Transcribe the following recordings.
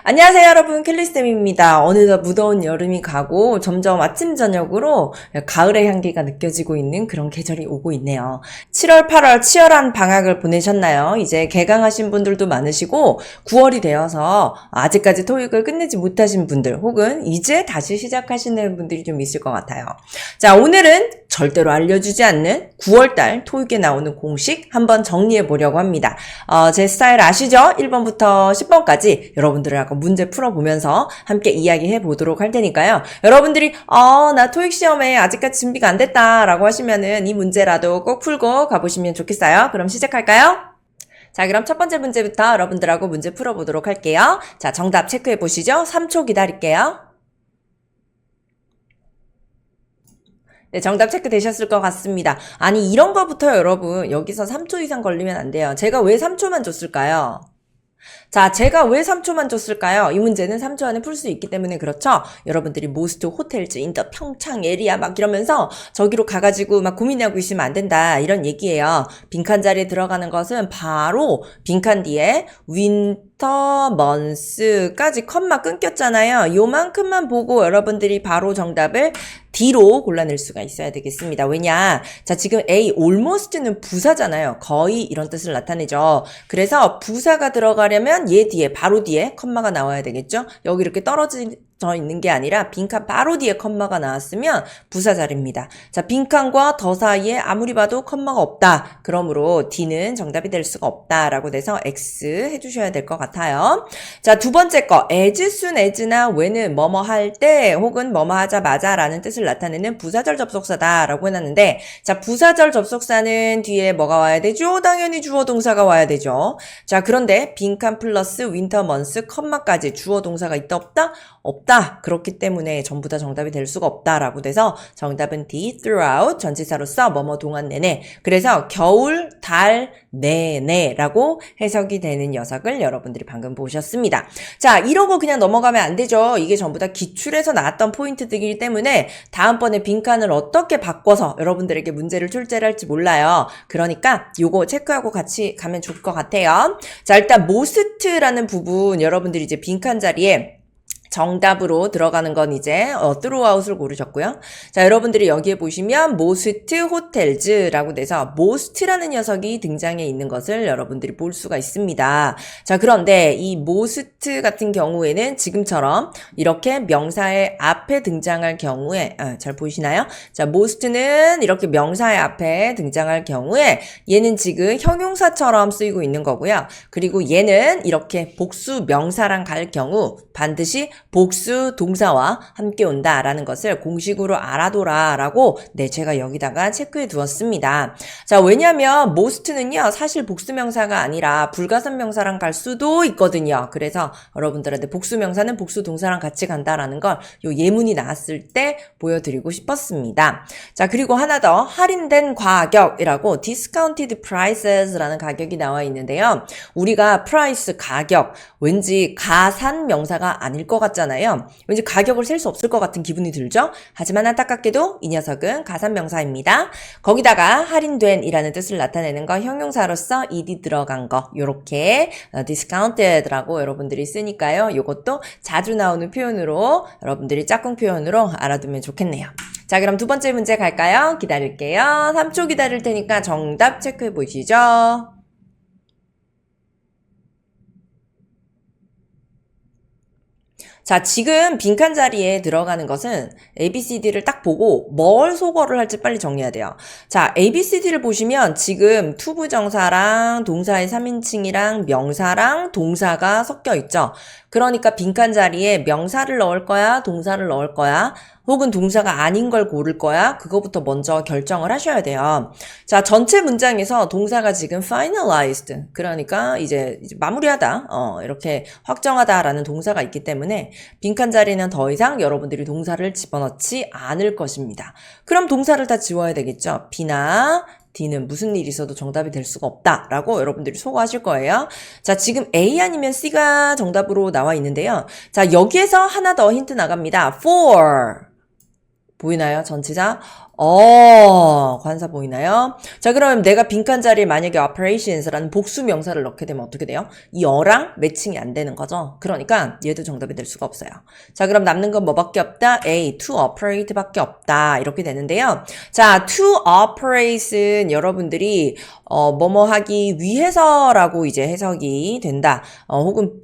안녕하세요 여러분, 켈리쌤입니다. 어느덧 무더운 여름이 가고 점점 아침 저녁으로 가을의 향기가 느껴지고 있는 그런 계절이 오고 있네요. 7월 8월 치열한 방학을 보내셨나요? 이제 개강하신 분들도 많으시고 9월이 되어서 아직까지 토익을 끝내지 못하신 분들 혹은 이제 다시 시작하시는 분들이 좀 있을 것 같아요. 자, 오늘은 절대로 알려주지 않는 9월달 토익에 나오는 공식 한번 정리해 보려고 합니다. 제 스타일 아시죠? 1번부터 10번까지 여러분들을 문제 풀어보면서 함께 이야기해 보도록 할 테니까요. 여러분들이 나 토익 시험에 아직까지 준비가 안 됐다 라고 하시면은 이 문제라도 꼭 풀고 가보시면 좋겠어요. 그럼 시작할까요? 자, 그럼 첫 번째 문제부터 여러분들하고 문제 풀어보도록 할게요. 자, 정답 체크해 보시죠. 3초 기다릴게요. 네, 정답 체크되셨을 것 같습니다. 아니, 이런 거부터 여러분, 여기서 3초 이상 걸리면 안 돼요. 제가 왜 3초만 줬을까요? 자, 제가 왜 3초만 줬을까요? 이 문제는 3초 안에 풀 수 있기 때문에 그렇죠? 여러분들이 most hotels in the 평창 에리아 막 이러면서 저기로 가가지고 막 고민하고 있으면 안 된다. 이런 얘기예요. 빈칸 자리에 들어가는 것은 바로 빈칸 뒤에 winter months까지 컴마 끊겼잖아요. 요만큼만 보고 여러분들이 바로 정답을 D로 골라낼 수가 있어야 되겠습니다. 왜냐? 자, 지금 A, almost는 부사잖아요. 거의 이런 뜻을 나타내죠. 그래서 부사가 들어가려면 얘 뒤에, 바로 뒤에 컴마가 나와야 되겠죠? 여기 이렇게 떨어져 있는 게 아니라 빈칸 바로 뒤에 컴마가 나왔으면 부사 자리입니다. 자, 빈칸과 더 사이에 아무리 봐도 컴마가 없다. 그러므로 D는 정답이 될 수가 없다라고 돼서 X 해주셔야 될 것 같아요. 자, 두 번째 거, as soon as나 when은 뭐뭐 할 때 혹은 뭐뭐 하자마자 라는 뜻을 나타내는 부사절 접속사다라고 해놨는데, 자, 부사절 접속사는 뒤에 뭐가 와야 되죠? 당연히 주어 동사가 와야 되죠. 자, 그런데 빈칸 플러스 winter months 컴마까지 주어 동사가 있다 없다? 없다. 그렇기 때문에 전부 다 정답이 될 수가 없다라고 돼서 정답은 D, throughout 전치사로서 뭐뭐 동안 내내. 그래서 겨울, 달, 내내라고 해석이 되는 녀석을 여러분들이 방금 보셨습니다. 자, 이러고 그냥 넘어가면 안 되죠. 이게 전부 다 기출에서 나왔던 포인트들이기 때문에 다음번에 빈칸을 어떻게 바꿔서 여러분들에게 문제를 출제를 할지 몰라요. 그러니까 요거 체크하고 같이 가면 좋을 것 같아요. 자, 일단 most라는 부분 여러분들이 이제 빈칸 자리에 정답으로 들어가는 건 이제 throughout을 고르셨고요. 자, 여러분들이 여기에 보시면 most hotels라고 돼서 most라는 녀석이 등장해 있는 것을 여러분들이 볼 수가 있습니다. 자, 그런데 이 most 같은 경우에는 지금처럼 이렇게 명사의 앞에 등장할 경우에 잘 보이시나요? 자, most는 이렇게 명사의 앞에 등장할 경우에 얘는 지금 형용사처럼 쓰이고 있는 거고요. 그리고 얘는 이렇게 복수 명사랑 갈 경우 반드시 복수 동사와 함께 온다라는 것을 공식으로 알아둬라라고 제가 여기다가 체크해 두었습니다. 자, 왜냐면 most는요 사실 복수 명사가 아니라 불가산 명사랑 갈 수도 있거든요. 그래서 여러분들한테 복수 명사는 복수 동사랑 같이 간다라는 걸 요 예문이 나왔을 때 보여드리고 싶었습니다. 자, 그리고 하나 더 할인된 가격이라고 discounted prices라는 가격이 나와 있는데요. 우리가 price 가격 왠지 가산 명사가 아닐 것 같잖아요. 왠지 가격을 셀 수 없을 것 같은 기분이 들죠? 하지만 안타깝게도 이 녀석은 가산명사입니다. 거기다가 할인된 이라는 뜻을 나타내는 거 형용사로서 ed 들어간 거 요렇게 discounted라고 여러분들이 쓰니까요. 요것도 자주 나오는 표현으로 여러분들이 짝꿍 표현으로 알아두면 좋겠네요. 자, 그럼 두 번째 문제 갈까요? 기다릴게요. 3초 기다릴 테니까 정답 체크해 보시죠. 자, 지금 빈칸 자리에 들어가는 것은 ABCD를 딱 보고 뭘 소거를 할지 빨리 정리해야 돼요. 자, ABCD를 보시면 지금 투부정사랑 동사의 3인칭이랑 명사랑 동사가 섞여 있죠. 그러니까 빈칸 자리에 명사를 넣을 거야, 동사를 넣을 거야, 혹은 동사가 아닌 걸 고를 거야, 그거부터 먼저 결정을 하셔야 돼요. 자, 전체 문장에서 동사가 지금 finalized, 그러니까 이제 마무리하다, 이렇게 확정하다라는 동사가 있기 때문에 빈칸 자리는 더 이상 여러분들이 동사를 집어넣지 않을 것입니다. 그럼 동사를 다 지워야 되겠죠. B나 D는 무슨 일이 있어도 정답이 될 수가 없다라고 여러분들이 소거하실 거예요. 자, 지금 A 아니면 C가 정답으로 나와 있는데요. 자, 여기에서 하나 더 힌트 나갑니다. For 보이나요? 전치사? 관사 보이나요? 자, 그럼 내가 빈칸 자리에 만약에 operations라는 복수 명사를 넣게 되면 어떻게 돼요? 이 어랑 매칭이 안 되는 거죠. 그러니까 얘도 정답이 될 수가 없어요. 자, 그럼 남는 건 뭐밖에 없다? A, to operate 밖에 없다. 이렇게 되는데요. 자, to operate은 여러분들이 뭐뭐 하기 위해서라고 이제 해석이 된다. 혹은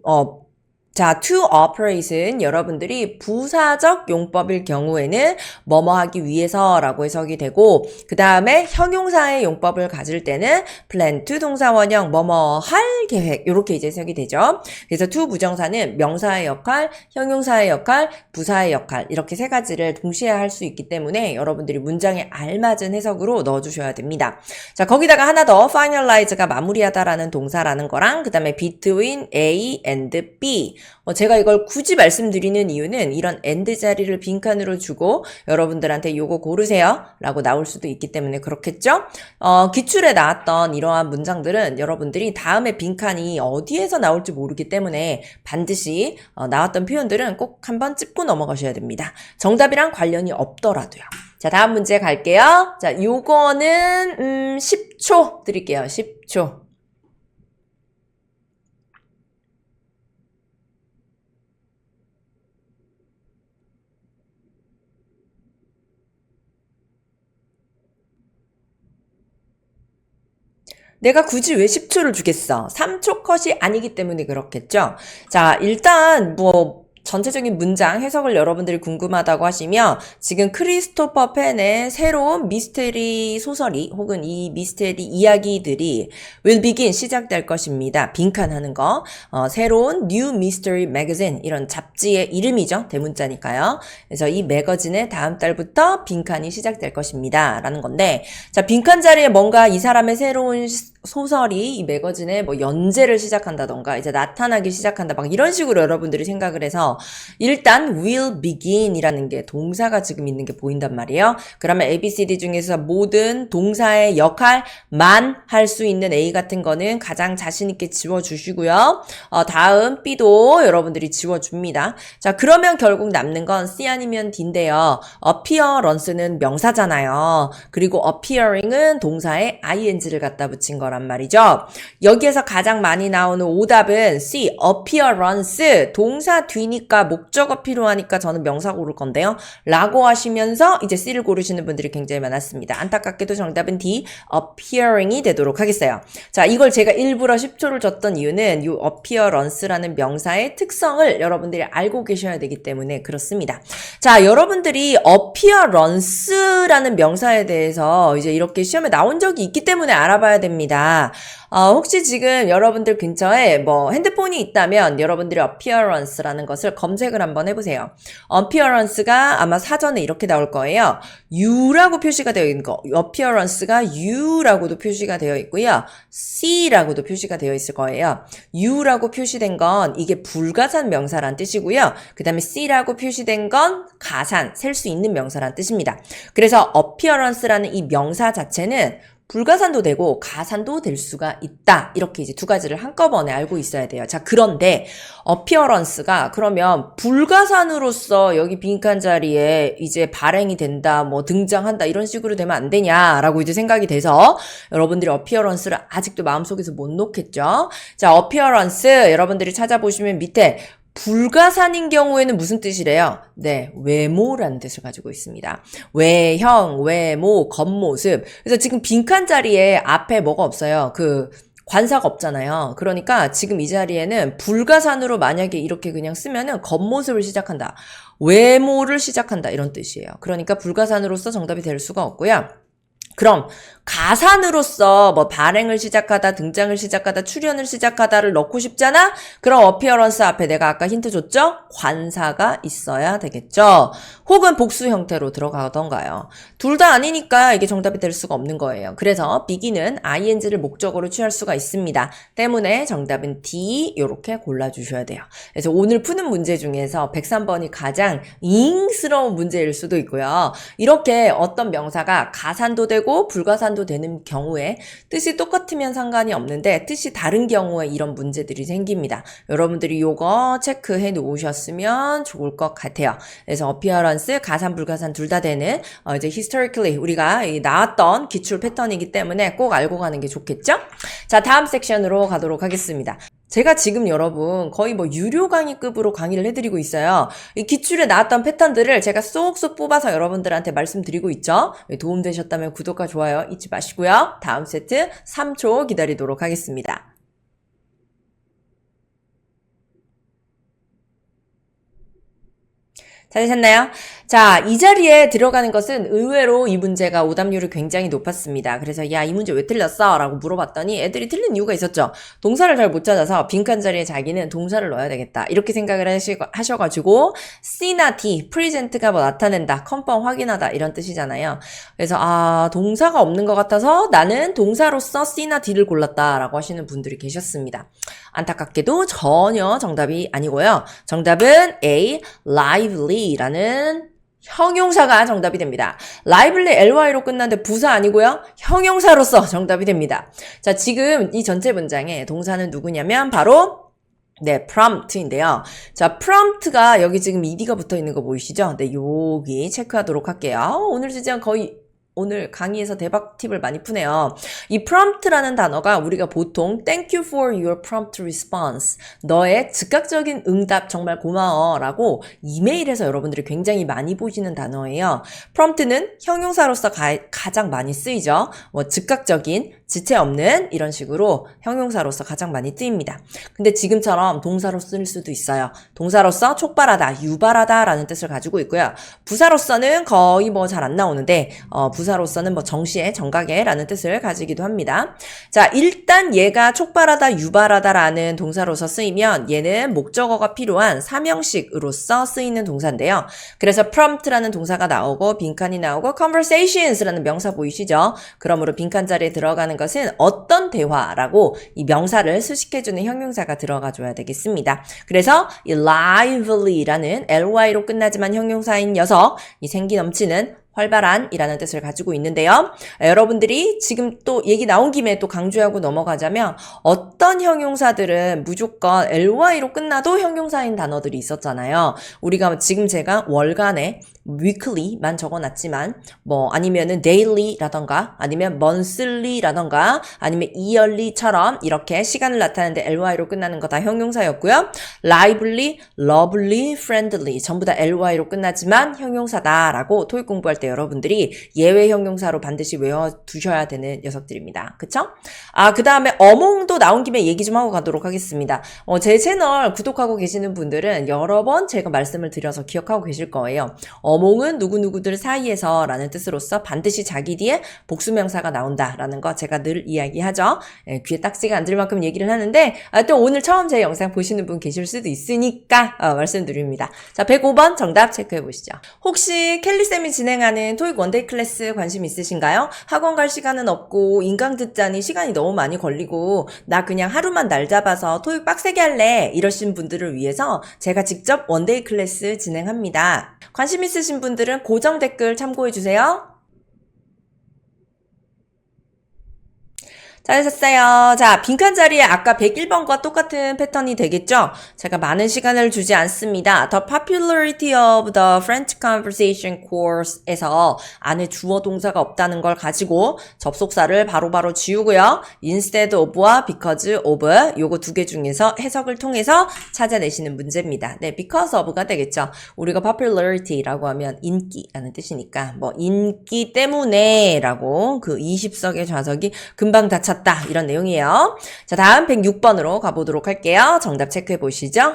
자, to operate은 여러분들이 부사적 용법일 경우에는 뭐뭐 하기 위해서라고 해석이 되고, 그 다음에 형용사의 용법을 가질 때는 plan to 동사 원형 뭐뭐 할 계획 이렇게 이제 해석이 되죠. 그래서 to 부정사는 명사의 역할, 형용사의 역할, 부사의 역할 이렇게 세 가지를 동시에 할 수 있기 때문에 여러분들이 문장에 알맞은 해석으로 넣어주셔야 됩니다. 자, 거기다가 하나 더 finalize가 마무리하다라는 동사라는 거랑 그 다음에 between A and B 제가 이걸 굳이 말씀드리는 이유는 이런 and 자리를 빈칸으로 주고 여러분들한테 요거 고르세요 라고 나올 수도 있기 때문에 그렇겠죠? 기출에 나왔던 이러한 문장들은 여러분들이 다음에 빈칸이 어디에서 나올지 모르기 때문에 반드시 나왔던 표현들은 꼭 한번 짚고 넘어가셔야 됩니다. 정답이랑 관련이 없더라도요. 자, 다음 문제 갈게요. 자, 요거는 10초 드릴게요. 10초. 내가 굳이 왜 10초를 주겠어? 3초 컷이 아니기 때문에 그렇겠죠? 자, 일단 전체적인 문장 해석을 여러분들이 궁금하다고 하시면 지금 크리스토퍼 펜의 새로운 미스테리 소설이 혹은 이 미스테리 이야기들이 will begin 시작될 것입니다. 빈칸하는 거. 새로운 New Mystery Magazine 이런 잡지의 이름이죠. 대문자니까요. 그래서 이 매거진의 다음 달부터 빈칸이 시작될 것입니다. 라는 건데 자, 빈칸 자리에 뭔가 이 사람의 새로운 소설이 이 매거진에 연재를 시작한다던가 이제 나타나기 시작한다 막 이런 식으로 여러분들이 생각을 해서 일단 will begin 이라는 게 동사가 지금 있는 게 보인단 말이에요. 그러면 ABCD 중에서 모든 동사의 역할만 할 수 있는 A 같은 거는 가장 자신 있게 지워주시고요. 다음 B도 여러분들이 지워줍니다. 자, 그러면 결국 남는 건 C 아니면 D인데요. appearance는 명사잖아요. 그리고 appearing은 동사에 ing를 갖다 붙인 거란 말이죠. 여기에서 가장 많이 나오는 오답은 C, appearance, 동사 뒤니까 목적어 필요하니까 저는 명사 고를 건데요. 라고 하시면서 이제 C를 고르시는 분들이 굉장히 많았습니다. 안타깝게도 정답은 D, appearing이 되도록 하겠어요. 자, 이걸 제가 일부러 10초를 줬던 이유는 이 appearance라는 명사의 특성을 여러분들이 알고 계셔야 되기 때문에 그렇습니다. 자, 여러분들이 appearance라는 명사에 대해서 이제 이렇게 시험에 나온 적이 있기 때문에 알아봐야 됩니다. 혹시 지금 여러분들 근처에 핸드폰이 있다면 여러분들이 appearance라는 것을 검색을 한번 해보세요. appearance가 아마 사전에 이렇게 나올 거예요. U라고 표시가 되어 있는 거. appearance가 U라고도 표시가 되어 있고요. C라고도 표시가 되어 있을 거예요. U라고 표시된 건 이게 불가산 명사란 뜻이고요. 그 다음에 C라고 표시된 건 가산, 셀 수 있는 명사란 뜻입니다. 그래서 appearance라는 이 명사 자체는 불가산도 되고 가산도 될 수가 있다. 이렇게 이제 두 가지를 한꺼번에 알고 있어야 돼요. 자, 그런데 appearance가 그러면 불가산으로서 여기 빈칸 자리에 이제 발행이 된다, 등장한다 이런 식으로 되면 안 되냐라고 이제 생각이 돼서 여러분들이 appearance를 아직도 마음속에서 못 놓겠죠. 자, appearance 여러분들이 찾아보시면 밑에 불가산인 경우에는 무슨 뜻이래요? 네, 외모라는 뜻을 가지고 있습니다. 외형, 외모, 겉모습. 그래서 지금 빈칸 자리에 앞에 뭐가 없어요? 관사가 없잖아요. 그러니까 지금 이 자리에는 불가산으로 만약에 이렇게 그냥 쓰면은 겉모습을 시작한다. 외모를 시작한다. 이런 뜻이에요. 그러니까 불가산으로서 정답이 될 수가 없고요. 그럼 가산으로서 발행을 시작하다, 등장을 시작하다, 출연을 시작하다를 넣고 싶잖아? 그럼 appearance 앞에 내가 아까 힌트 줬죠? 관사가 있어야 되겠죠? 혹은 복수 형태로 들어가던가요. 둘 다 아니니까 이게 정답이 될 수가 없는 거예요. 그래서 begin은 ing를 목적어로 취할 수가 있습니다. 때문에 정답은 D 이렇게 골라주셔야 돼요. 그래서 오늘 푸는 문제 중에서 103번이 가장 잉스러운 문제일 수도 있고요. 이렇게 어떤 명사가 가산도 되고 되고 불가산도 되는 경우에 뜻이 똑같으면 상관이 없는데 뜻이 다른 경우에 이런 문제들이 생깁니다. 여러분들이 요거 체크해 놓으셨으면 좋을 것 같아요. 그래서 appearance, 가산, 불가산 둘 다 되는 이제 historically 우리가 나왔던 기출 패턴이기 때문에 꼭 알고 가는 게 좋겠죠? 자, 다음 섹션으로 가도록 하겠습니다. 제가 지금 여러분 거의 뭐 유료 강의급으로 강의를 해드리고 있어요. 이 기출에 나왔던 패턴들을 제가 쏙쏙 뽑아서 여러분들한테 말씀드리고 있죠. 도움되셨다면 구독과 좋아요 잊지 마시고요. 다음 세트 3초 기다리도록 하겠습니다. 찾으셨나요? 자, 이 자리에 들어가는 것은 의외로 이 문제가 오답률이 굉장히 높았습니다. 그래서 야, 이 문제 왜 틀렸어? 라고 물어봤더니 애들이 틀린 이유가 있었죠. 동사를 잘 못 찾아서 빈칸 자리에 자기는 동사를 넣어야 되겠다. 이렇게 생각을 하셔가지고 C나 D, 프리젠트가 뭐 나타낸다, 컨펌 확인하다 이런 뜻이잖아요. 그래서 동사가 없는 것 같아서 나는 동사로서 C나 D를 골랐다라고 하시는 분들이 계셨습니다. 안타깝게도 전혀 정답이 아니고요. 정답은 A, lively라는 형용사가 정답이 됩니다. lively ly로 끝나는데 부사 아니고요. 형용사로서 정답이 됩니다. 자, 지금 이 전체 문장에 동사는 누구냐면 바로 prompt인데요. 자, prompt가 여기 지금 ed가 붙어 있는 거 보이시죠? 네, 여기 체크하도록 할게요. 오늘 주제는 거의 오늘 강의에서 대박 팁을 많이 푸네요. 이 prompt라는 단어가 우리가 보통 thank you for your prompt response, 너의 즉각적인 응답 정말 고마워 라고 이메일에서 여러분들이 굉장히 많이 보시는 단어예요. prompt는 형용사로서 가장 많이 쓰이죠. 뭐 즉각적인, 지체 없는 이런 식으로 형용사로서 가장 많이 쓰입니다. 근데 지금처럼 동사로 쓸 수도 있어요. 동사로서 촉발하다, 유발하다 라는 뜻을 가지고 있고요. 부사로서는 거의 뭐 잘 안 나오는데 부사로서는 뭐 정시에, 정각에 라는 뜻을 가지기도 합니다. 자, 일단 얘가 촉발하다, 유발하다 라는 동사로서 쓰이면 얘는 목적어가 필요한 사명식으로서 쓰이는 동사인데요. 그래서 prompt라는 동사가 나오고 빈칸이 나오고 conversations라는 명사 보이시죠? 그러므로 빈칸 자리에 들어가는 것은 어떤 대화라고 이 명사를 수식해주는 형용사가 들어가줘야 되겠습니다. 그래서 이 lively라는 ly로 끝나지만 형용사인 녀석, 이 생기 넘치는 활발한 이라는 뜻을 가지고 있는데요. 여러분들이 지금 또 얘기 나온 김에 또 강조하고 넘어가자면 어떤 형용사들은 무조건 ly로 끝나도 형용사인 단어들이 있었잖아요. 우리가 지금 제가 월간에 weekly만 적어놨지만 뭐 아니면은 daily라던가 아니면 monthly라던가 아니면 yearly처럼 이렇게 시간을 나타내는데 ly로 끝나는 거 다 형용사였고요. lively, lovely, friendly 전부 다 ly로 끝나지만 형용사다라고 토익 공부할 때 여러분들이 예외 형용사로 반드시 외워두셔야 되는 녀석들입니다. 그쵸? 그 다음에 어몽도 나온 김에 얘기 좀 하고 가도록 하겠습니다. 제 채널 구독하고 계시는 분들은 여러 번 제가 말씀을 드려서 기억하고 계실 거예요. 어몽은 누구누구들 사이에서 라는 뜻으로서 반드시 자기 뒤에 복수명사가 나온다라는 거 제가 늘 이야기하죠. 귀에 딱지가 안 들 만큼 얘기를 하는데 또 오늘 처음 제 영상 보시는 분 계실 수도 있으니까 말씀드립니다. 자, 105번 정답 체크해 보시죠. 혹시 켈리쌤이 진행하는 토익 원데이 클래스 관심 있으신가요? 학원 갈 시간은 없고 인강 듣자니 시간이 너무 많이 걸리고 나 그냥 하루만 날 잡아서 토익 빡세게 할래 이러신 분들을 위해서 제가 직접 원데이 클래스 진행합니다. 관심 있으신 분들은 고정 댓글 참고해주세요. 잘하셨어요. 자, 빈칸 자리에 아까 101번과 똑같은 패턴이 되겠죠? 제가 많은 시간을 주지 않습니다. The popularity of the French conversation course에서 안에 주어 동사가 없다는 걸 가지고 접속사를 바로바로 지우고요. instead of와 because of 요거 두 개 중에서 해석을 통해서 찾아내시는 문제입니다. 네, because of가 되겠죠. 우리가 popularity라고 하면 인기라는 뜻이니까 뭐 인기 때문에 라고 그 20석의 좌석이 금방 다 찼다 이런 내용이에요. 자, 다음 106번으로 가보도록 할게요. 정답 체크해 보시죠.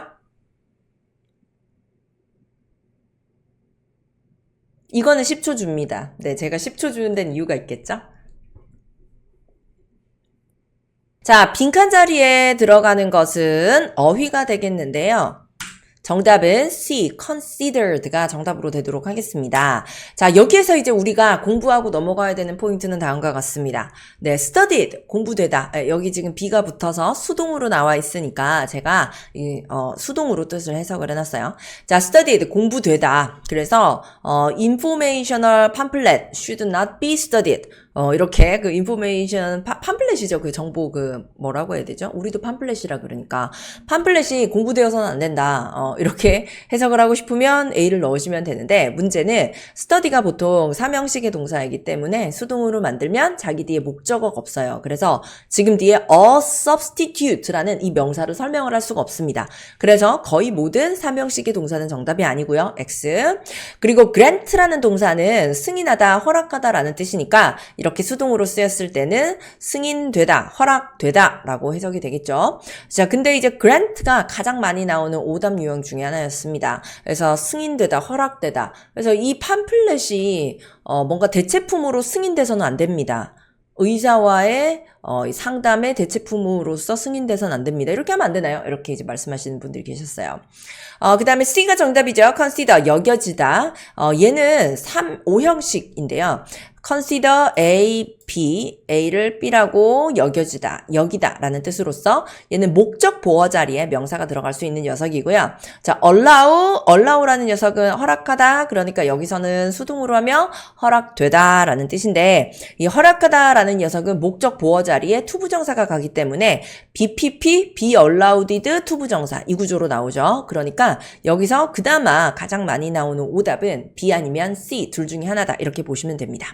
이거는 10초 줍니다. 네, 제가 10초 주는 데는 이유가 있겠죠? 자, 빈칸 자리에 들어가는 것은 어휘가 되겠는데요. 정답은 C, considered가 정답으로 되도록 하겠습니다. 자, 여기에서 이제 우리가 공부하고 넘어가야 되는 포인트는 다음과 같습니다. 네, studied, 공부되다. 여기 지금 B가 붙어서 수동으로 나와 있으니까 제가 수동으로 뜻을 해석을 해놨어요. 자, studied, 공부되다. 그래서 informational pamphlet should not be studied. 이렇게 그 인포메이션 팜플렛이죠. 그 정보 뭐라고 해야 되죠? 우리도 팜플렛이라 그러니까 팜플렛이 공부되어서는 안 된다. 이렇게 해석을 하고 싶으면 A를 넣으시면 되는데 문제는 study가 보통 사명식의 동사이기 때문에 수동으로 만들면 자기 뒤에 목적어가 없어요. 그래서 지금 뒤에 a substitute라는 이 명사로 설명을 할 수가 없습니다. 그래서 거의 모든 사명식의 동사는 정답이 아니고요. X. 그리고 grant라는 동사는 승인하다, 허락하다라는 뜻이니까 이렇게 수동으로 쓰였을 때는 승인되다, 허락되다 라고 해석이 되겠죠. 자, 근데 이제 grant가 가장 많이 나오는 오답 유형 중에 하나였습니다. 그래서 승인되다, 허락되다. 그래서 이 팜플렛이 뭔가 대체품으로 승인돼서는 안 됩니다. 의사와의 상담의 대체품으로서 승인돼서는 안 됩니다. 이렇게 하면 안 되나요? 이렇게 이제 말씀하시는 분들이 계셨어요. 그 다음에 C가 정답이죠. consider, 여겨지다. 얘는 5형식인데요. consider A, B, A를 B라고 여겨지다, 여기다 라는 뜻으로서 얘는 목적 보어 자리에 명사가 들어갈 수 있는 녀석이고요. 자, allow라는 녀석은 허락하다, 그러니까 여기서는 수동으로 하면 허락되다 라는 뜻인데 이 허락하다 라는 녀석은 목적 보어 자리에 투부정사가 가기 때문에 BPP, be allowed 투부정사 이 구조로 나오죠. 그러니까 여기서 그나마 가장 많이 나오는 오답은 B 아니면 C 둘 중에 하나다 이렇게 보시면 됩니다.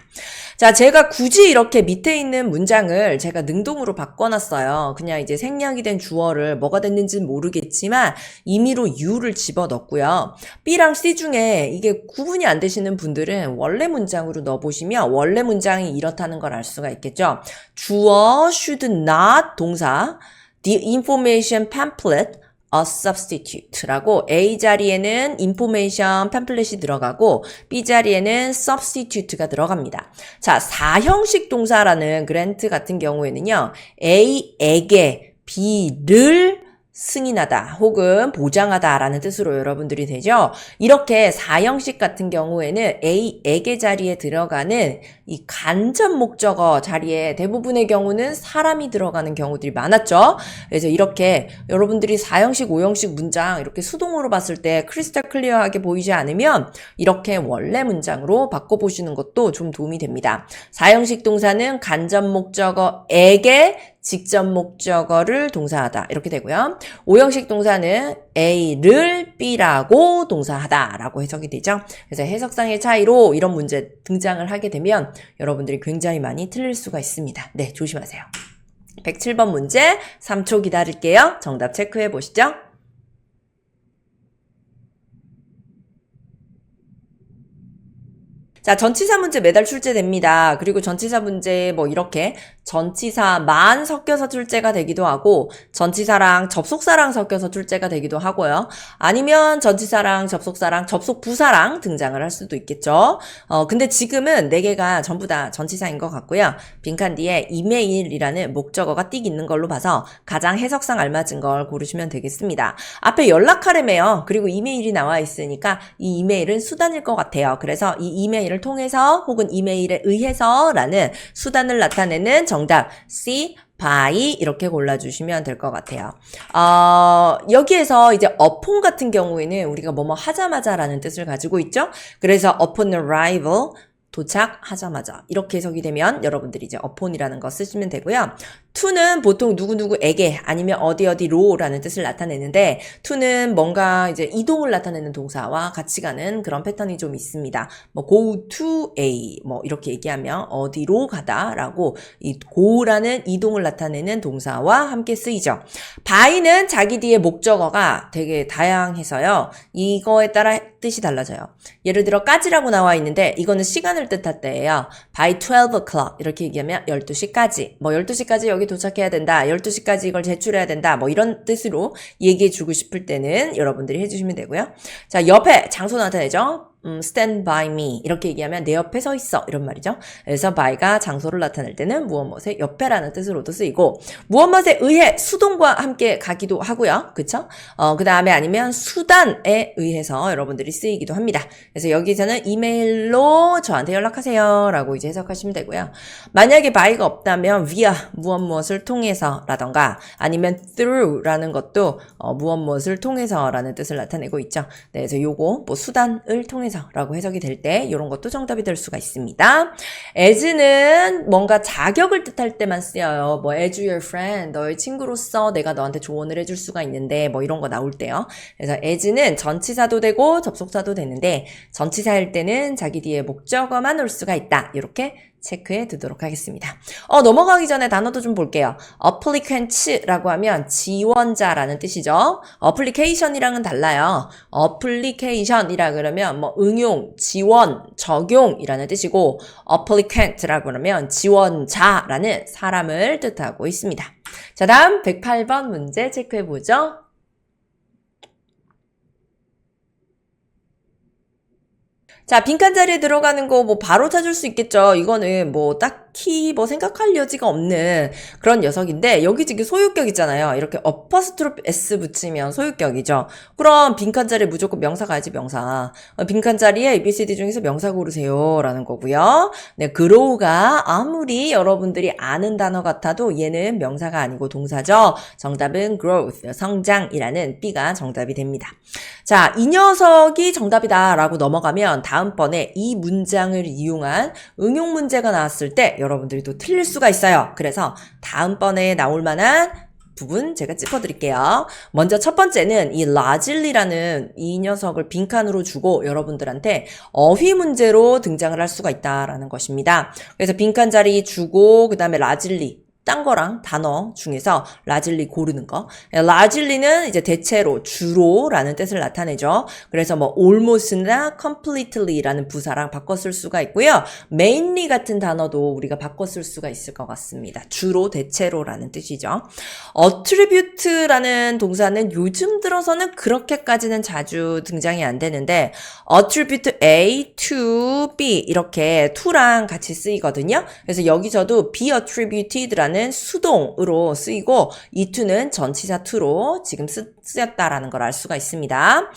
자, 제가 굳이 이렇게 밑에 있는 문장을 제가 능동으로 바꿔놨어요. 그냥 이제 생략이 된 주어를 뭐가 됐는지는 모르겠지만 임의로 you를 집어넣고요. B랑 C 중에 이게 구분이 안 되시는 분들은 원래 문장으로 넣어보시면 원래 문장이 이렇다는 걸 알 수가 있겠죠. 주어 should not 동사 the information pamphlet a substitute라고 A 자리에는 information pamphlet이 들어가고 B 자리에는 substitute가 들어갑니다. 자, 4형식 동사라는 grant 같은 경우에는요. A에게 B를 승인하다 혹은 보장하다 라는 뜻으로 여러분들이 되죠. 이렇게 4형식 같은 경우에는 A에게 자리에 들어가는 이 간접 목적어 자리에 대부분의 경우는 사람이 들어가는 경우들이 많았죠. 그래서 이렇게 여러분들이 4형식, 5형식 문장 이렇게 수동으로 봤을 때 크리스탈 클리어하게 보이지 않으면 이렇게 원래 문장으로 바꿔보시는 것도 좀 도움이 됩니다. 4형식 동사는 간접 목적어에게 직접 목적어를 동사하다 이렇게 되고요. 5형식 동사는 A를 B라고 동사하다 라고 해석이 되죠. 그래서 해석상의 차이로 이런 문제 등장을 하게 되면 여러분들이 굉장히 많이 틀릴 수가 있습니다. 네, 조심하세요. 107번 문제 3초 기다릴게요. 정답 체크해 보시죠. 자, 전치사 문제 매달 출제됩니다. 그리고 전치사 문제 뭐 이렇게 전치사만 섞여서 출제가 되기도 하고 전치사랑 접속사랑 섞여서 출제가 되기도 하고요. 아니면 전치사랑 접속사랑 접속부사랑 등장을 할 수도 있겠죠. 근데 지금은 4개가 전부 다 전치사인 것 같고요. 빈칸 뒤에 이메일이라는 목적어가 띡 있는 걸로 봐서 가장 해석상 알맞은 걸 고르시면 되겠습니다. 앞에 연락하래매요. 그리고 이메일이 나와 있으니까 이 이메일은 수단일 것 같아요. 그래서 이 이메일을 통해서 혹은 이메일에 의해서 라는 수단을 나타내는 정답 C, by 이렇게 골라주시면 될 것 같아요. 여기에서 이제 upon 같은 경우에는 우리가 뭐뭐 하자마자 라는 뜻을 가지고 있죠. 그래서 upon arrival 도착하자마자 이렇게 해석이 되면 여러분들이 이제 upon이라는 거 쓰시면 되고요. to는 보통 누구누구에게 아니면 어디로라는 뜻을 나타내는데 to는 뭔가 이제 이동을 나타내는 동사와 같이 가는 그런 패턴이 좀 있습니다. 뭐 go to A 뭐 이렇게 얘기하면 어디로 가다라고 이 go라는 이동을 나타내는 동사와 함께 쓰이죠. by는 자기 뒤에 목적어가 되게 다양해서요. 이거에 따라 뜻이 달라져요. 예를 들어 까지라고 나와 있는데 이거는 시간을 뜻할 때예요. by 12 o'clock 이렇게 얘기하면 12시까지 뭐 12시까지 여기 도착해야 된다. 12시까지 이걸 제출해야 된다. 뭐 이런 뜻으로 얘기해 주고 싶을 때는 여러분들이 해주시면 되고요. 자, 옆에 장소 나타내죠. stand by me 이렇게 얘기하면 내 옆에 서 있어 이런 말이죠. 그래서 by가 장소를 나타낼 때는 무엇 무엇의 옆에라는 뜻으로도 쓰이고 무엇 무엇에 의해 수동과 함께 가기도 하고요. 그쵸? 그 다음에 아니면 수단에 의해서 여러분들이 쓰이기도 합니다. 그래서 여기서는 이메일로 저한테 연락하세요 라고 이제 해석하시면 되고요. 만약에 by가 없다면 via 무엇 무엇을 통해서 라던가 아니면 through라는 것도 무엇 무엇을 통해서 라는 뜻을 나타내고 있죠. 네, 그래서 요거 뭐 수단을 통해서 라고 해석이 될 때 이런 것도 정답이 될 수가 있습니다. as는 뭔가 자격을 뜻할 때만 쓰여요. 뭐 as your friend, 너의 친구로서 내가 너한테 조언을 해줄 수가 있는데 뭐 이런 거 나올 때요. 그래서 as는 전치사도 되고 접속사도 되는데 전치사일 때는 자기 뒤에 목적어만 올 수가 있다. 이렇게 체크해 두도록 하겠습니다. 넘어가기 전에 단어도 좀 볼게요. applicant라고 하면 지원자라는 뜻이죠. application이랑은 달라요. application이라 그러면 뭐 응용, 지원, 적용이라는 뜻이고 applicant라고 그러면 지원자라는 사람을 뜻하고 있습니다. 자, 다음 108번 문제 체크해 보죠. 자, 빈칸 자리에 들어가는 거 뭐 바로 찾을 수 있겠죠. 이거는 뭐 딱히 뭐 생각할 여지가 없는 그런 녀석인데 여기 지금 소유격 있잖아요. 이렇게 어퍼스트로피 s 붙이면 소유격이죠. 그럼 빈칸 자리에 무조건 명사 가야지 명사. 빈칸 자리에 ABCD 중에서 명사 고르세요 라는 거고요. 네, grow가 아무리 여러분들이 아는 단어 같아도 얘는 명사가 아니고 동사죠. 정답은 growth, 성장이라는 B가 정답이 됩니다. 자, 이 녀석이 정답이다 라고 넘어가면 다음번에 이 문장을 이용한 응용 문제가 나왔을 때 여러분들이 또 틀릴 수가 있어요. 그래서 다음번에 나올 만한 부분 제가 짚어드릴게요. 먼저 첫 번째는 이 largely라는 이 녀석을 빈칸으로 주고 여러분들한테 어휘 문제로 등장을 할 수가 있다라는 것입니다. 그래서 빈칸 자리 주고 그 다음에 largely 딴 거랑 단어 중에서 largely 고르는 거. largely는 이제 대체로, 주로라는 뜻을 나타내죠. 그래서 뭐 almost나 completely라는 부사랑 바꿔 쓸 수가 있고요. mainly 같은 단어도 우리가 바꿔 쓸 수가 있을 것 같습니다. 주로, 대체로라는 뜻이죠. attribute라는 동사는 요즘 들어서는 그렇게까지는 자주 등장이 안 되는데 attribute A to B 이렇게 to랑 같이 쓰이거든요. 그래서 여기서도 be attributed라는 수동으로 쓰이고 이 to는 전치사 to로 지금 쓰였다라는 걸 알 수가 있습니다.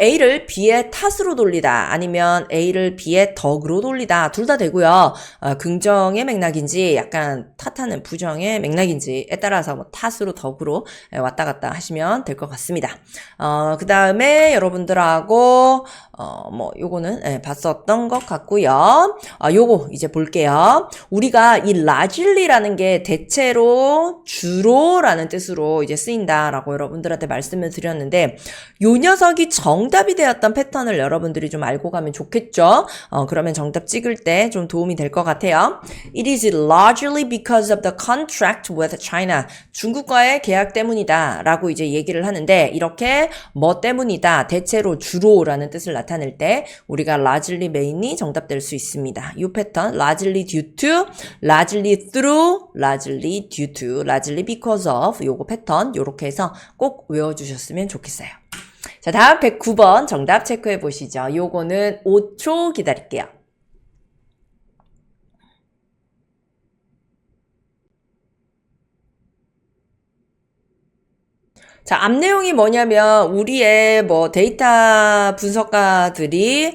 A를 B의 탓으로 돌리다 아니면 A를 B의 덕으로 돌리다 둘 다 되고요. 긍정의 맥락인지 약간 탓하는 부정의 맥락인지에 따라서 뭐 탓으로 덕으로 왔다 갔다 하시면 될 것 같습니다. 그 다음에 여러분들하고 뭐 요거는 봤었던 것 같고요. 요거 이제 볼게요. 우리가 이 largely라는 게 대체로, 주로라는 뜻으로 이제 쓰인다라고 여러분들한테 말씀을 드렸는데 요 녀석이 정답이 되었던 패턴을 여러분들이 좀 알고 가면 좋겠죠. 그러면 정답 찍을 때 좀 도움이 될 것 같아요. It is largely because of the contract with China. 중국과의 계약 때문이다 라고 이제 얘기를 하는데 이렇게 뭐 때문이다, 대체로, 주로라는 뜻을 나타낼 때 우리가 largely, mainly 정답될 수 있습니다. 이 패턴 largely due to, largely through, largely due to, largely because of 요거 패턴 요렇게 해서 꼭 외워주셨으면 좋겠어요. 자, 다음 109번 정답 체크해 보시죠. 요거는 5초 기다릴게요. 자, 앞 내용이 뭐냐면 우리의 뭐 데이터 분석가들이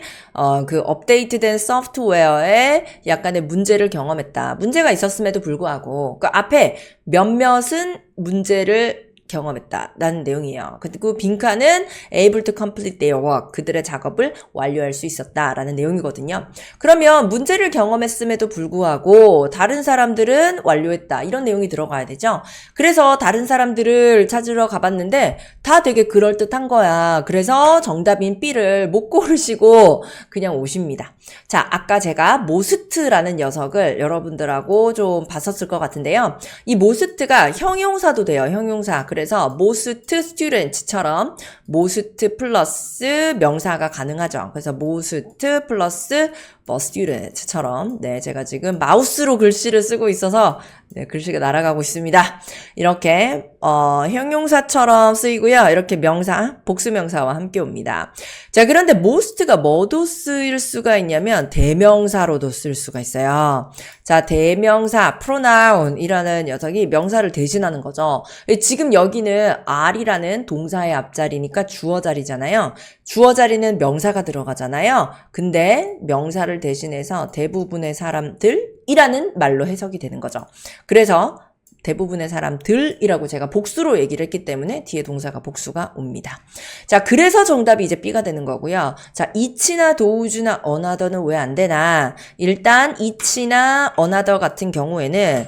그 업데이트된 소프트웨어에 약간의 문제를 경험했다. 문제가 있었음에도 불구하고 그 앞에 몇몇은 문제를 경험했다라는 내용이에요. 그리고 빈칸은 able to complete their work. 그들의 작업을 완료할 수 있었다라는 내용이거든요. 그러면 문제를 경험했음에도 불구하고 다른 사람들은 완료했다. 이런 내용이 들어가야 되죠. 그래서 다른 사람들을 찾으러 가봤는데 다 되게 그럴듯한 거야. 그래서 정답인 B를 못 고르시고 그냥 오십니다. 자, 아까 제가 모스트라는 녀석을 여러분들하고 좀 봤었을 것 같은데요. 이 모스트가 형용사도 돼요. 형용사. 그래서 most students처럼 most 플러스 명사가 가능하죠. 그래서 most 플러스 student처럼 네, 제가 지금 마우스로 글씨를 쓰고 있어서 네, 글씨가 날아가고 있습니다. 이렇게 형용사처럼 쓰이고요. 이렇게 명사, 복수명사와 함께 옵니다. 자, 그런데 most가 뭐도 쓰일 수가 있냐면 대명사로도 쓸 수가 있어요. 자, 대명사, pronoun이라는 녀석이 명사를 대신하는 거죠. 지금 여기는 are이라는 동사의 앞자리니까 주어 자리잖아요. 주어 자리는 명사가 들어가잖아요. 근데 명사를 대신해서 대부분의 사람들이라는 말로 해석이 되는 거죠. 그래서 대부분의 사람들이라고 제가 복수로 얘기를 했기 때문에 뒤에 동사가 복수가 옵니다. 자, 그래서 정답이 이제 B가 되는 거고요. 자, each나 does나 another는 왜 안 되나? 일단 each나 another 같은 경우에는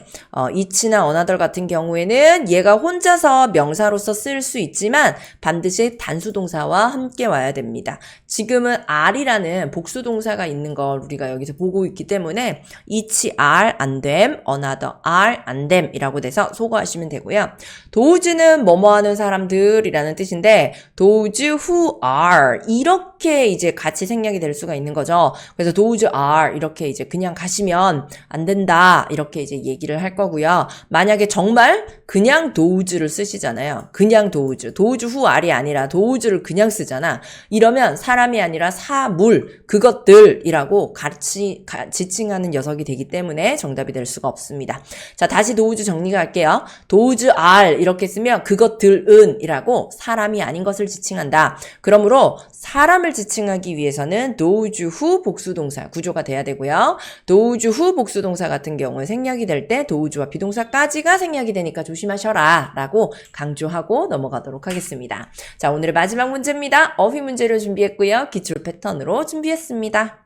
each나 another 같은 경우에는 얘가 혼자서 명사로서 쓸 수 있지만 반드시 단수 동사와 함께 와야 됩니다. 지금은 are이라는 복수 동사가 있는 걸 우리가 여기서 보고 있기 때문에 each are 안 됨, another are 안 됨이라고 돼서 소거하시면 되고요. thos는 뭐뭐 하는 사람들이라는 뜻인데 those who are 이렇게 이제 같이 생략이 될 수가 있는 거죠. 그래서 those are 이렇게 이제 그냥 가시면 안 된다 이렇게 이제 얘기를 할 거고요. 만약에 정말 그냥 those를 쓰시잖아요. 그냥 those who are이 아니라 those를 그냥 쓰잖아. 이러면 사람이 아니라 사물 그것들이라고 같이 지칭하는 녀석이 되기 때문에 정답이 될 수가 없습니다. 자, 다시 those 정리가 할게요. those are 이렇게 쓰면 그것들은 이라고 사람이 아닌 것을 지칭한다. 그러므로 사람을 지칭하기 위해서는 those who 복수동사 구조가 돼야 되고요. those who 복수동사 같은 경우에 생략이 될 때 those와 비동사까지가 생략이 되니까 조심하셔라 라고 강조하고 넘어가도록 하겠습니다. 자, 오늘의 마지막 문제입니다. 어휘 문제를 준비했고요. 기출 패턴으로 준비했습니다.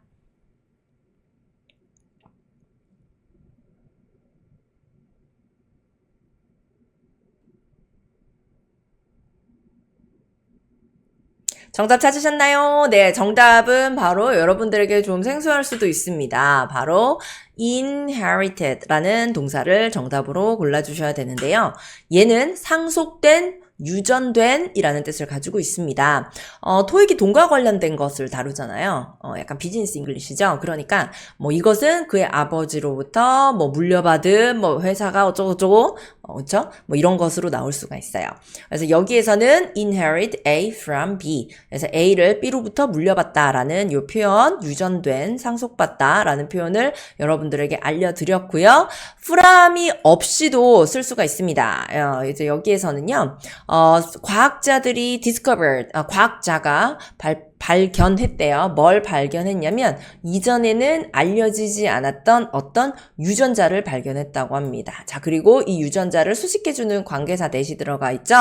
정답 찾으셨나요? 네, 정답은 바로 여러분들에게 좀 생소할 수도 있습니다. 바로 inherited라는 동사를 정답으로 골라주셔야 되는데요. 얘는 상속된 유전된 이라는 뜻을 가지고 있습니다. 토익이 돈과 관련된 것을 다루잖아요. 약간 비즈니스 잉글리시죠. 그러니까 뭐 이것은 그의 아버지로부터 뭐 물려받은 뭐 회사가 어쩌고저쩌고 그렇죠? 뭐 이런 것으로 나올 수가 있어요. 그래서 여기에서는 inherit A from B. 그래서 A를 B로부터 물려받다라는 이 표현, 유전된, 상속받다라는 표현을 여러분들에게 알려드렸고요. from이 없이도 쓸 수가 있습니다. 이제 여기에서는요. 과학자들이 discovered, 과학자가 발견했대요. 뭘 발견했냐면 이전에는 알려지지 않았던 어떤 유전자를 발견했다고 합니다. 자, 그리고 이 유전자를 수식해주는 관계사 대시 들어가 있죠.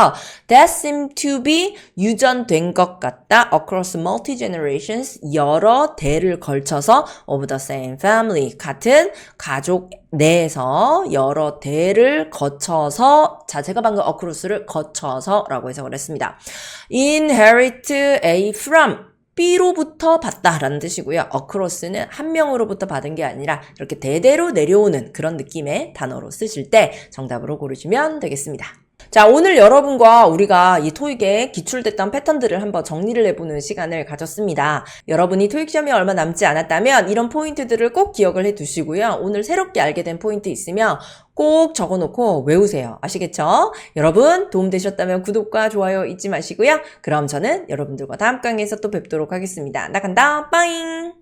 That seemed to be 유전된 것 같다. Across multi generations 여러 대를 걸쳐서 of the same family 같은 가족 내에서 여러 대를 거쳐서 자, 제가 방금 across를 거쳐서 라고 해석을 했습니다. Inherit A from B로부터 받다라는 뜻이고요. across는 한 명으로부터 받은 게 아니라 이렇게 대대로 내려오는 그런 느낌의 단어로 쓰실 때 정답으로 고르시면 되겠습니다. 자, 오늘 여러분과 우리가 이 토익에 기출됐던 패턴들을 한번 정리를 해보는 시간을 가졌습니다. 여러분이 토익 시험이 얼마 남지 않았다면 이런 포인트들을 꼭 기억을 해두시고요. 오늘 새롭게 알게 된 포인트 있으면 꼭 적어놓고 외우세요. 아시겠죠? 여러분 도움되셨다면 구독과 좋아요 잊지 마시고요. 그럼 저는 여러분들과 다음 강의에서 또 뵙도록 하겠습니다. 나 간다. 빠잉!